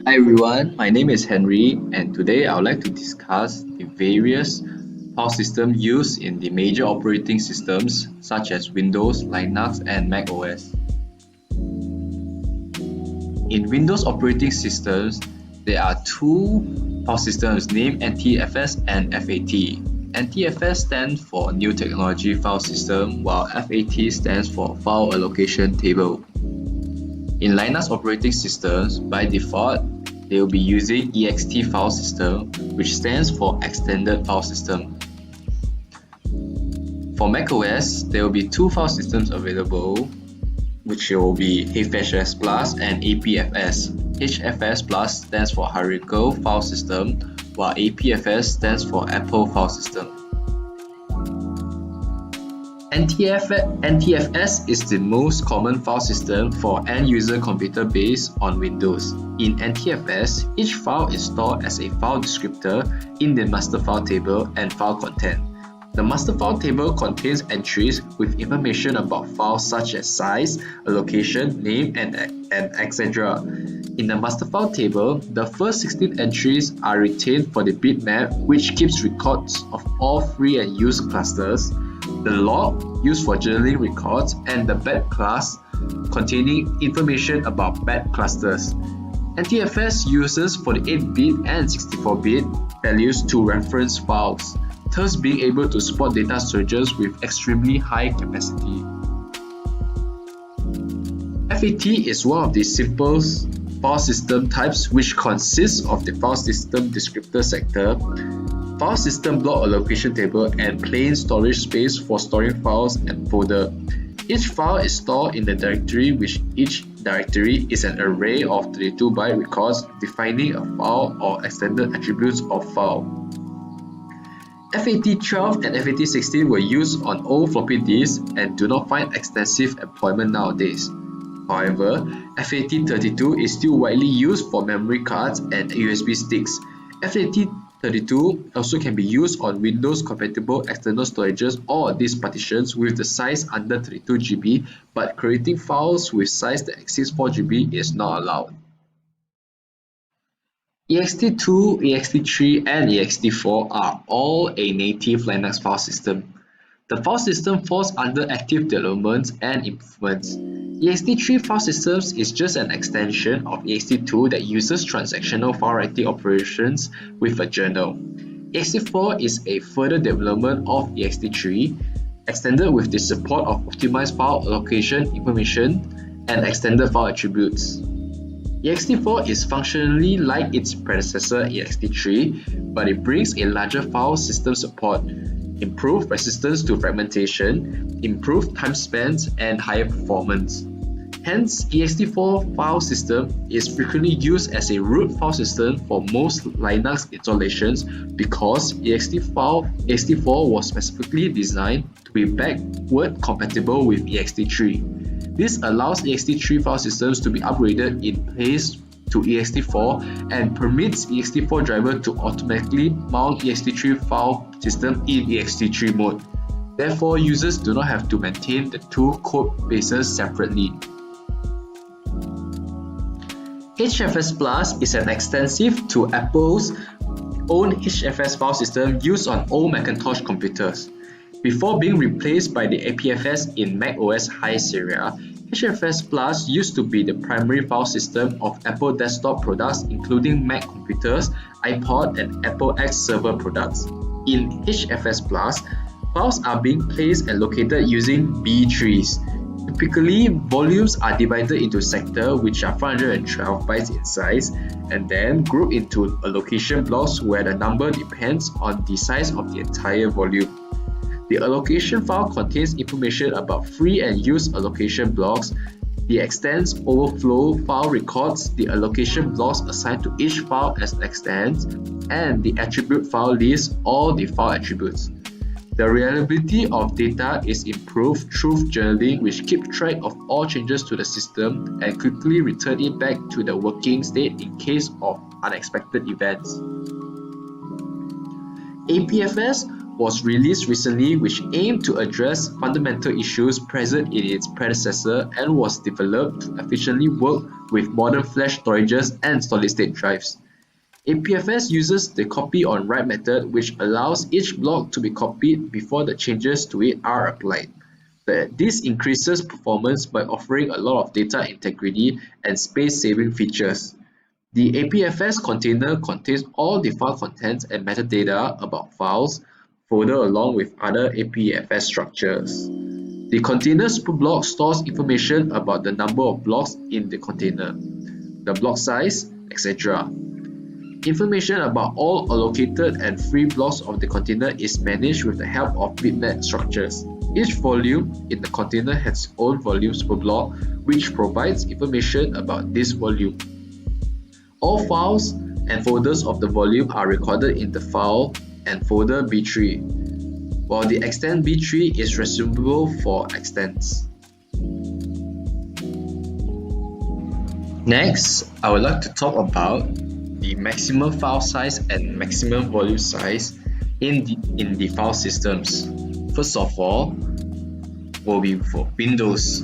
Hi everyone, my name is Henry, and today I would like to discuss the various file systems used in the major operating systems such as Windows, Linux, and Mac OS. In Windows operating systems, there are two file systems named NTFS and FAT. NTFS stands for New Technology File System, while FAT stands for File Allocation Table. In Linux operating systems, by default, they will be using ext file system, which stands for Extended File System. For macOS, there will be two file systems available, which will be HFS Plus and APFS. HFS Plus stands for Hierarchical File System, while APFS stands for Apple File System. NTFS is the most common file system for end-user computer based on Windows. In NTFS, each file is stored as a file descriptor in the master file table and file content. The master file table contains entries with information about files such as size, allocation, name, and etc. In the master file table, the first 16 entries are retained for the bitmap, which keeps records of all free and used clusters, the log used for journaling records, and the bad class containing information about bad clusters. NTFS uses 48-bit and 64-bit values to reference files, thus being able to support data storages with extremely high capacity. FAT is one of the simplest file system types which consists of the file system descriptor sector, file system block allocation table, and plain storage space for storing files and folder. Each file is stored in the directory, which each directory is an array of 32-byte records defining a file or extended attributes of file. FAT12 and FAT16 were used on old floppy disks and do not find extensive employment nowadays. However, FAT32 is still widely used for memory cards and USB sticks. FAT32 also can be used on Windows-compatible external storages or disk partitions with the size under 32 GB, but creating files with size that exceeds 4 GB is not allowed. ext2, ext3, and ext4 are all a native Linux file system. The file system falls under active developments and improvements. ext3 file systems is just an extension of ext2 that uses transactional file writing operations with a journal. ext4 is a further development of ext3, extended with the support of optimized file allocation information and extended file attributes. ext4 is functionally like its predecessor ext3, but it brings a larger file system support, improved resistance to fragmentation, improved time spans, and higher performance. Hence, ext4 file system is frequently used as a root file system for most Linux installations because ext4 was specifically designed to be backward compatible with ext3. This allows ext3 file systems to be upgraded in place to ext4 and permits ext4 driver to automatically mount ext3 file system in ext3 mode. Therefore, users do not have to maintain the two code bases separately. HFS Plus is an extensive to Apple's own HFS file system used on old Macintosh computers. Before being replaced by the APFS in macOS High Sierra, HFS Plus used to be the primary file system of Apple desktop products including Mac computers, iPod, and Apple X server products. In HFS Plus, files are being placed and located using B trees. Typically, volumes are divided into sectors which are 512 bytes in size and then grouped into allocation blocks where the number depends on the size of the entire volume. The allocation file contains information about free and used allocation blocks. The extents overflow file records the allocation blocks assigned to each file as extents, and the attribute file lists all the file attributes. The reliability of data is improved through journaling, which keeps track of all changes to the system and quickly return it back to the working state in case of unexpected events. APFS was released recently, which aimed to address fundamental issues present in its predecessor and was developed to efficiently work with modern flash storages and solid-state drives. APFS uses the copy on write method, which allows each block to be copied before the changes to it are applied. This increases performance by offering a lot of data integrity and space-saving features. The APFS container contains all the file contents and metadata about files, folder along with other APFS structures. The container superblock stores information about the number of blocks in the container, the block size, etc. Information about all allocated and free blocks of the container is managed with the help of bitmap structures. Each volume in the container has its own volume superblock, which provides information about this volume. All files and folders of the volume are recorded in the file and folder B-tree, while the extent B-tree is responsible for extents. Next, I would like to talk about the maximum file size and maximum volume size in the file systems. First of all, will be for Windows.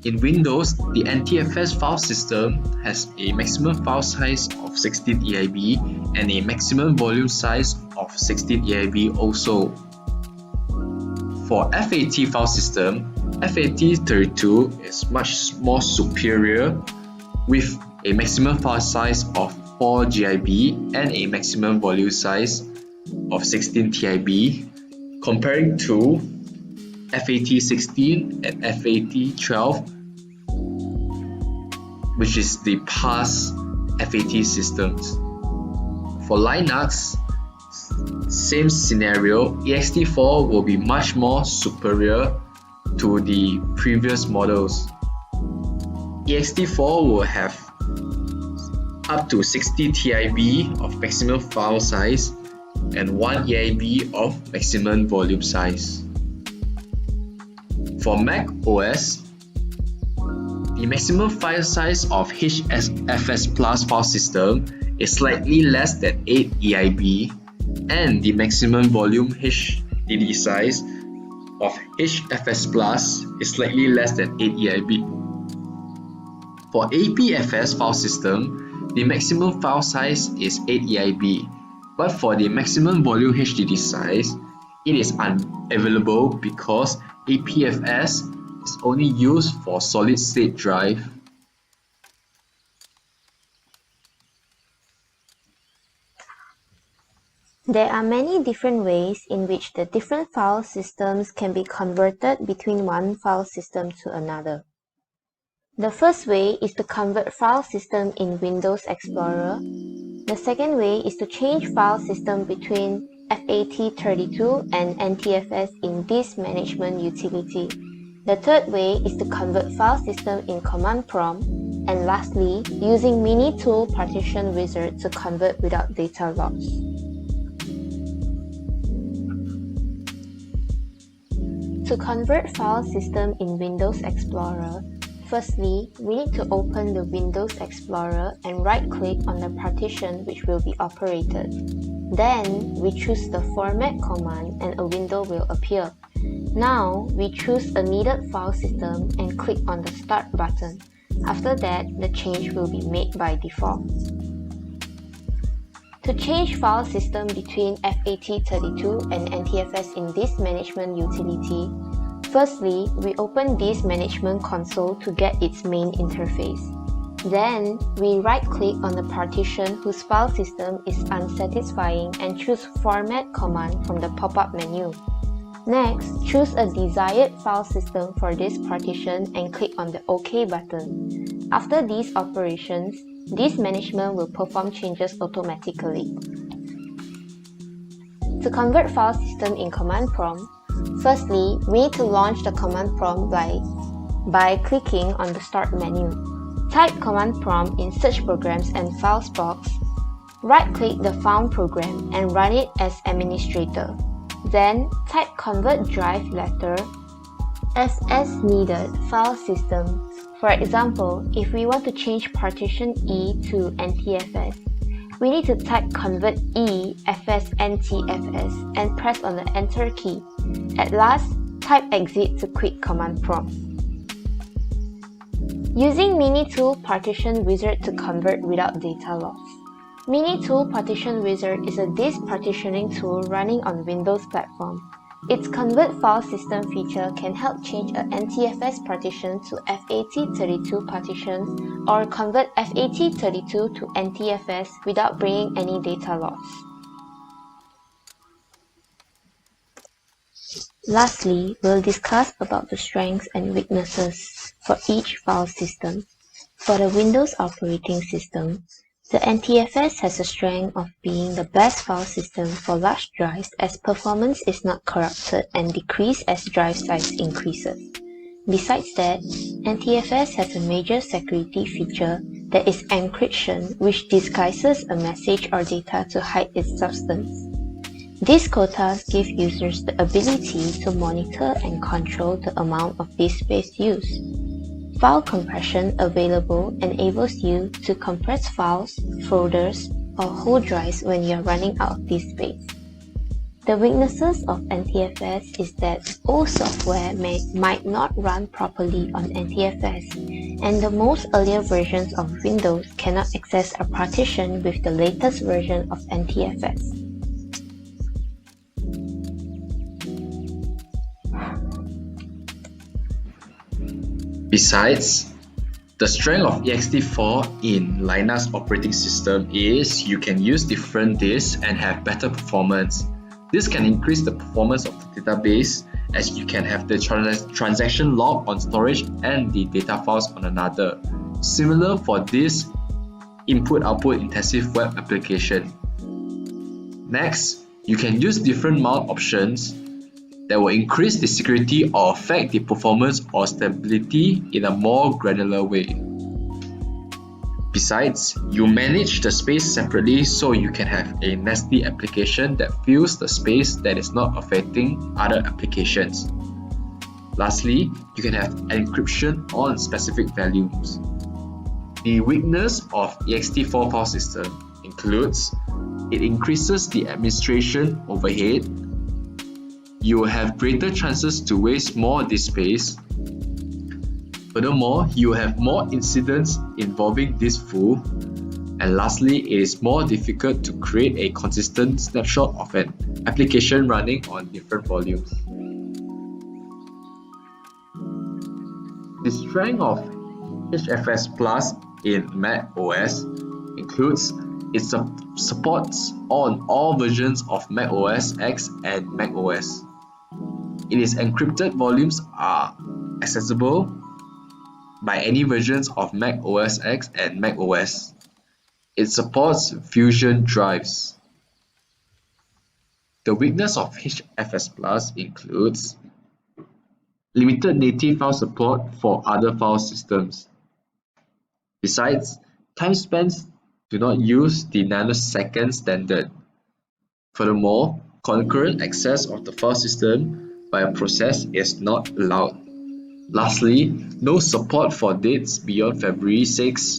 In Windows, the NTFS file system has a maximum file size of 16 EIB and a maximum volume size of 16 EIB also. For FAT file system, FAT32 is much more superior with a maximum file size of 4 GIB and a maximum volume size of 16 TIB comparing to FAT16 and FAT12, which is the past FAT systems. For Linux, same scenario, ext4 will be much more superior to the previous models. ext4 will have up to 60 TIB of maximum file size and 1 EIB of maximum volume size. For Mac OS, the maximum file size of HFS Plus file system is slightly less than 8 EIB and the maximum volume HDD size of HFS Plus is slightly less than 8 EIB. For APFS file system, the maximum file size is 8 EIB, but for the maximum volume HDD size, it is unavailable because APFS is only used for solid-state drive. There are many different ways in which the different file systems can be converted between one file system to another. The first way is to convert file system in Windows Explorer. The second way is to change file system between FAT32 and NTFS in Disk Management Utility. The third way is to convert file system in Command Prompt. And lastly, using Minitool Partition Wizard to convert without data loss. To convert file system in Windows Explorer, firstly, we need to open the Windows Explorer and right-click on the partition which will be operated. Then, we choose the Format command and a window will appear. Now, we choose a needed file system and click on the Start button. After that, the change will be made by default. To change file system between FAT32 and NTFS in Disk Management Utility, firstly, we open Disk Management Console to get its main interface. Then, we right-click on the partition whose file system is unsatisfying and choose Format command from the pop-up menu. Next, choose a desired file system for this partition and click on the OK button. After these operations, Disk Management will perform changes automatically. To convert file system in Command Prompt, firstly, we need to launch the Command Prompt by clicking on the Start menu. Type Command Prompt in Search Programs and Files box. Right-click the found program and run it as administrator. Then, type Convert Drive Letter as needed file system. For example, if we want to change partition E to NTFS, we need to type convert E fs ntfs and press on the enter key. At last, type exit to quit command prompt. Using Minitool Partition Wizard to convert without data loss. Minitool Partition Wizard is a disk partitioning tool running on Windows platform. Its Convert File System feature can help change a NTFS partition to FAT32 partitions or convert FAT32 to NTFS without bringing any data loss. Lastly, we'll discuss about the strengths and weaknesses for each file system. For the Windows operating system, the NTFS has a strength of being the best file system for large drives as performance is not corrupted and decreases as drive size increases. Besides that, NTFS has a major security feature that is encryption, which disguises a message or data to hide its substance. These quotas give users the ability to monitor and control the amount of disk space used. File compression available enables you to compress files, folders, or whole drives when you are running out of disk space. The weaknesses of NTFS is that old software might not run properly on NTFS, and the most earlier versions of Windows cannot access a partition with the latest version of NTFS. Besides, the strength of ext4 in Linux operating system is you can use different disks and have better performance. This can increase the performance of the database as you can have the transaction log on storage and the data files on another. Similar for this input-output intensive web application. Next, you can use different mount options that will increase the security or affect the performance or stability in a more granular way. Besides, you manage the space separately so you can have a nasty application that fills the space that is not affecting other applications. Lastly, you can have encryption on specific values. The weakness of ext4 file system includes it increases the administration overhead. You will have greater chances to waste more disk space. Furthermore, you will have more incidents involving disk full. And lastly, it is more difficult to create a consistent snapshot of an application running on different volumes. The strength of HFS Plus in Mac OS includes it supports on all versions of Mac OS X and Mac OS. Its encrypted volumes are accessible by any versions of Mac OS X and Mac OS. It supports Fusion drives. The weakness of HFS Plus includes limited native file support for other file systems. Besides, time spans do not use the nanosecond standard. Furthermore, concurrent access of the file system by a process is not allowed. Lastly, no support for dates beyond February 6,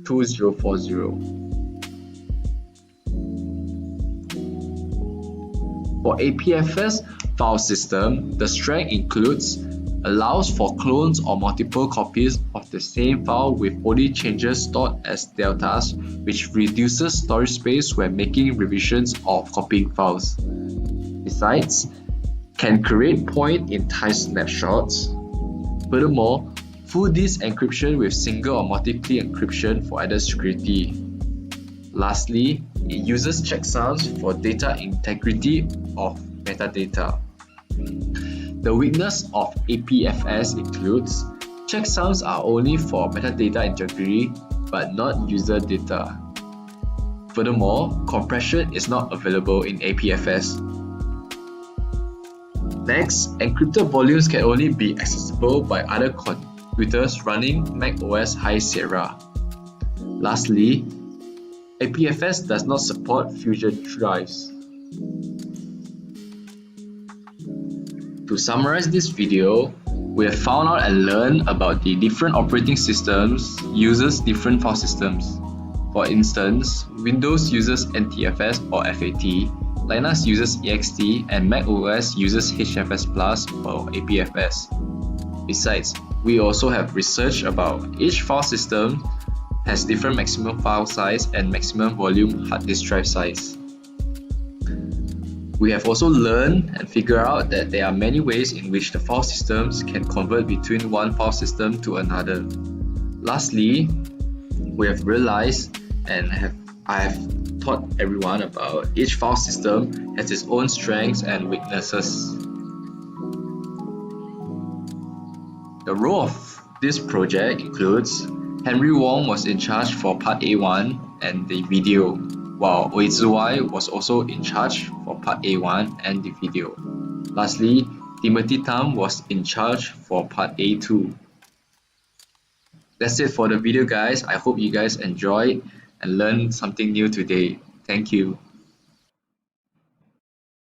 2040. For APFS file system, the strength includes allows for clones or multiple copies of the same file with only changes stored as deltas, which reduces storage space when making revisions or copying files. Besides, can create point-in-time snapshots. Furthermore, full disk encryption with single or multi-key encryption for added security. Lastly, it uses checksums for data integrity of metadata. The weakness of APFS includes checksums are only for metadata integrity but not user data. Furthermore, compression is not available in APFS. Next, encrypted volumes can only be accessible by other computers running Mac OS High Sierra. Lastly, APFS does not support Fusion drives. To summarize this video, we have found out and learned about the different operating systems uses different file systems. For instance, Windows uses NTFS or FAT, Linux uses ext, and Mac OS uses HFS Plus or APFS. Besides, we also have research about each file system has different maximum file size and maximum volume hard disk drive size. We have also learned and figured out that there are many ways in which the file systems can convert between one file system to another. Lastly, we have realized and I have taught everyone about each file system has its own strengths and weaknesses. The role of this project includes Henry Wong was in charge for part A1 and the video, while Wei Ziwai was also in charge for part A1 and the video. Lastly, Timothy Tam was in charge for part A2. That's it for the video, guys. I hope you guys enjoyed and learned something new today. Thank you.